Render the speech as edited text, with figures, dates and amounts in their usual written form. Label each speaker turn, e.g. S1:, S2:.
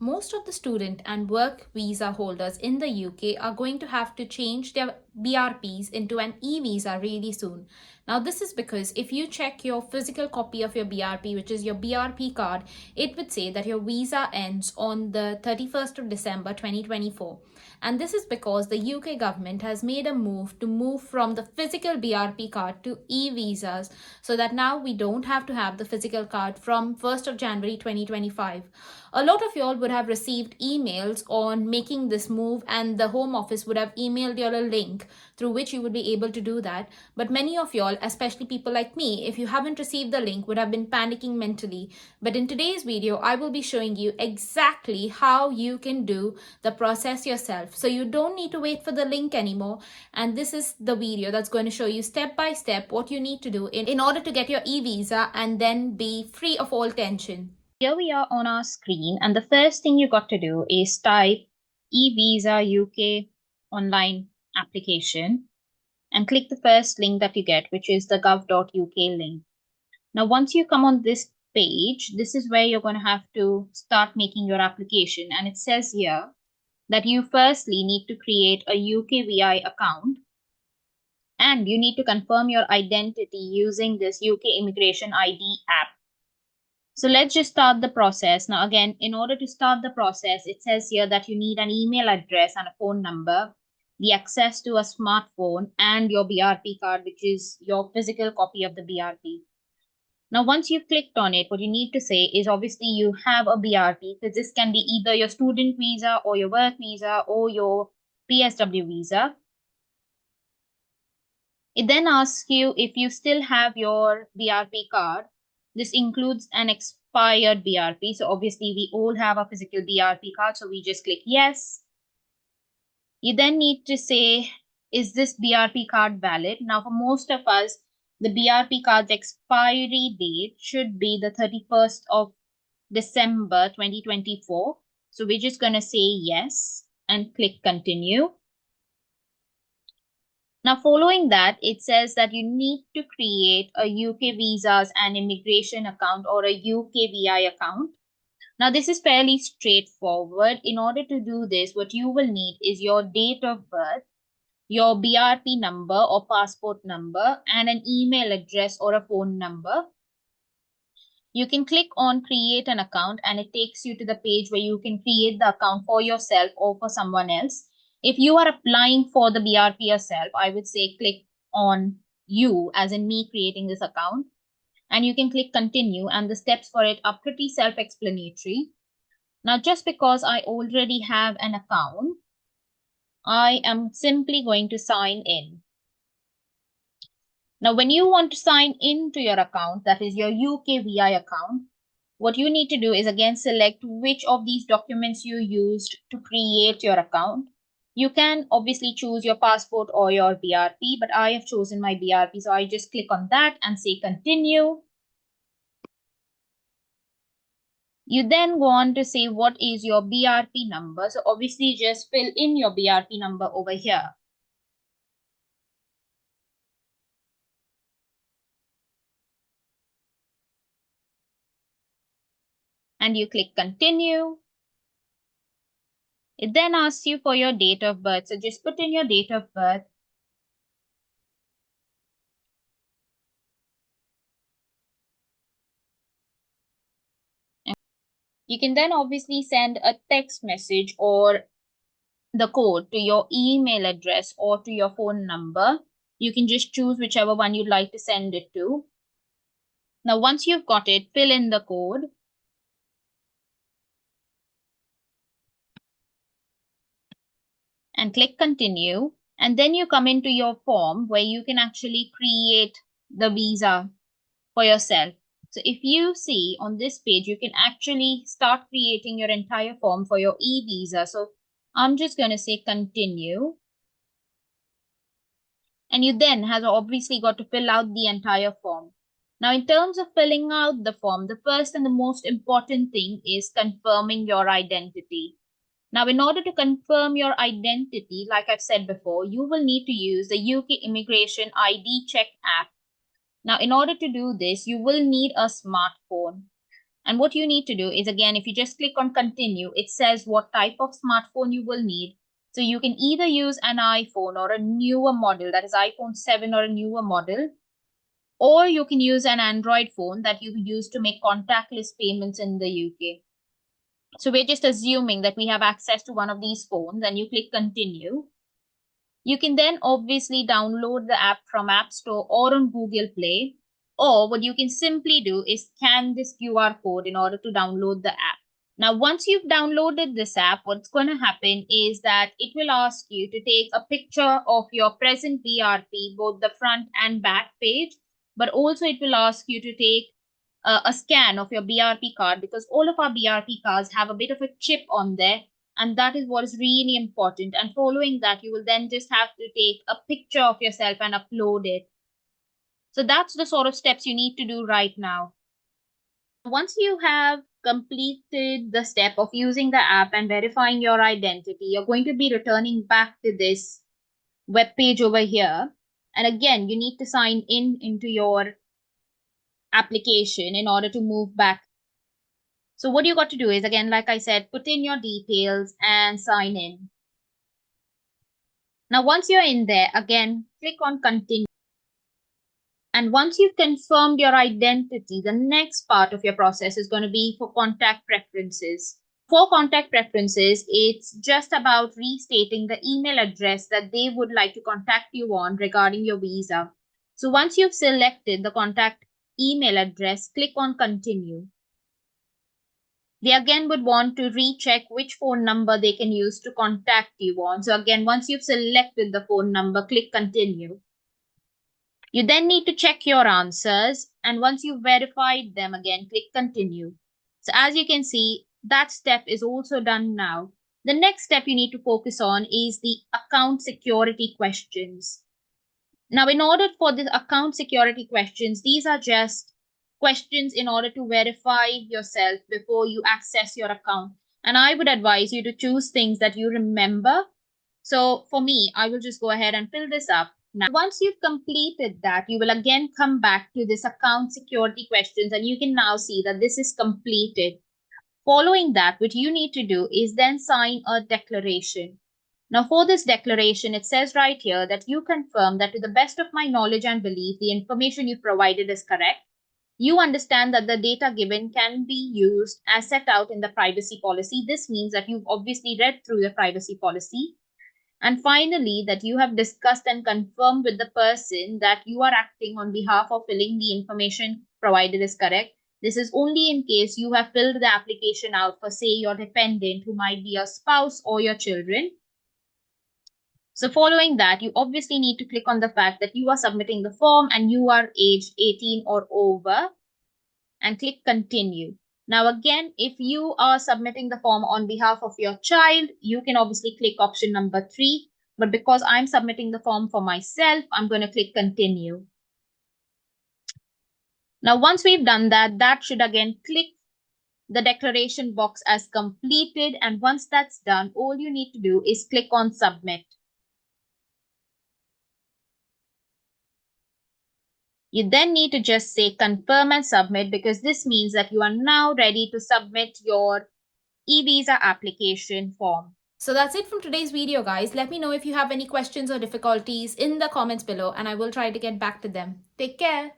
S1: Most of the student and work visa holders in the UK are going to have to change their BRPs into an e-visa really soon. Now, this is because if you check your physical copy of your BRP, which is your BRP card, it would say that your visa ends on the 31st of December 2024. And this is because the UK government has made a move to move from the physical BRP card to e-visas, so that now we don't have to have the physical card from 1st of January 2025. A lot of y'all would have received emails on making this move, and the Home Office would have emailed you a link through which you would be able to do that. But many of y'all, especially people like me, if you haven't received the link, would have been panicking mentally. But in today's video, I will be showing you exactly how you can do the process yourself. So you don't need to wait for the link anymore. And this is the video that's going to show you step by step what you need to do in order to get your e-visa and then be free of all tension. Here we are on our screen, and the first thing you got to do is type eVisa UK online application and click the first link that you get, which is the gov.uk link. Now, once you come on this page, this is where you're going to have to start making your application. And it says here that you firstly need to create a UKVI account, and you need to confirm your identity using this UK Immigration ID app. So let's just start the process. Now, again, in order to start the process, it says here that you need an email address and a phone number, the access to a smartphone, and your BRP card, which is your physical copy of the BRP. Now, once you've clicked on it, what you need to say is obviously you have a BRP, because this can be either your student visa or your work visa or your PSW visa. It then asks you if you still have your BRP card. This includes an expired BRP. So obviously we all have a physical BRP card. So we just click yes. You then need to say, is this BRP card valid? Now for most of us, the BRP card's expiry date should be the 31st of December 2024. So we're just going to say yes and click continue. Now, following that, it says that you need to create a UK Visas and Immigration account or a UKVI account. Now, this is fairly straightforward. In order to do this, what you will need is your date of birth, your BRP number or passport number, and an email address or a phone number. You can click on create an account, and it takes you to the page where you can create the account for yourself or for someone else. If you are applying for the BRP yourself, I would say click on you, as in me creating this account, and you can click continue, and the steps for it are pretty self-explanatory. Now, just because I already have an account, I am simply going to sign in. Now, when you want to sign into your account, that is your UKVI account, what you need to do is again select which of these documents you used to create your account. You can obviously choose your passport or your BRP, but I have chosen my BRP, so I just click on that and say continue. You then go on to say what is your BRP number. So obviously just fill in your BRP number over here. And you click continue. It then asks you for your date of birth. So just put in your date of birth. You can then obviously send a text message or the code to your email address or to your phone number. You can just choose whichever one you'd like to send it to. Now, once you've got it, fill in the code. And click continue. And then you come into your form where you can actually create the visa for yourself. So if you see on this page, you can actually start creating your entire form for your e-visa. So I'm just going to say continue. And you then have obviously got to fill out the entire form. Now, in terms of filling out the form, the first and the most important thing is confirming your identity. Now, in order to confirm your identity, like I've said before, you will need to use the UK Immigration ID Check app. Now, in order to do this, you will need a smartphone. And what you need to do is, again, if you just click on continue, it says what type of smartphone you will need. So you can either use an iPhone or a newer model, that is iPhone 7 or a newer model, or you can use an Android phone that you use to make contactless payments in the UK. So we're just assuming that we have access to one of these phones, and you click continue. You can then obviously download the app from App Store or on Google Play, or what you can simply do is scan this QR code in order to download the app. Now, once you've downloaded this app, what's going to happen is that it will ask you to take a picture of your present BRP, both the front and back page, but also it will ask you to take a scan of your BRP card, because all of our BRP cards have a bit of a chip on there, and that is what is really important. And following that, you will then just have to take a picture of yourself and upload it. So that's the sort of steps you need to do right now. Once you have completed the step of using the app and verifying your identity, you're going to be returning back to this web page over here. And again, you need to sign in into your application in order to move back. So what you got to do is, again, like I said, put in your details and sign in. Now, once you're in there, again, click on continue. And once you've confirmed your identity, the next part of your process is going to be for contact preferences. For contact preferences, it's just about restating the email address that they would like to contact you on regarding your visa. So once you've selected the contact email address, click on continue. They again would want to recheck which phone number they can use to contact you on. So again, once you've selected the phone number, click continue. You then need to check your answers, and once you've verified them, again, click continue. So as you can see, that step is also done now. The next step you need to focus on is the account security questions. Now, in order for the account security questions, these are just questions in order to verify yourself before you access your account. And I would advise you to choose things that you remember. So for me, I will just go ahead and fill this up. Now, once you've completed that, you will again come back to this account security questions, and you can now see that this is completed. Following that, what you need to do is then sign a declaration. Now, for this declaration, it says right here that you confirm that to the best of my knowledge and belief, the information you provided is correct. You understand that the data given can be used as set out in the privacy policy. This means that you've obviously read through the privacy policy. And finally, that you have discussed and confirmed with the person that you are acting on behalf of filling the information provided is correct. This is only in case you have filled the application out for, say, your dependent, who might be your spouse or your children. So following that, you obviously need to click on the fact that you are submitting the form and you are aged 18 or over, and click continue. Now again, if you are submitting the form on behalf of your child, you can obviously click option number 3. But because I'm submitting the form for myself, I'm going to click continue. Now, once we've done that, that should again click the declaration box as completed. And once that's done, all you need to do is click on submit. You then need to just say confirm and submit, because this means that you are now ready to submit your eVisa application form. So that's it from today's video, guys. Let me know if you have any questions or difficulties in the comments below, and I will try to get back to them. Take care.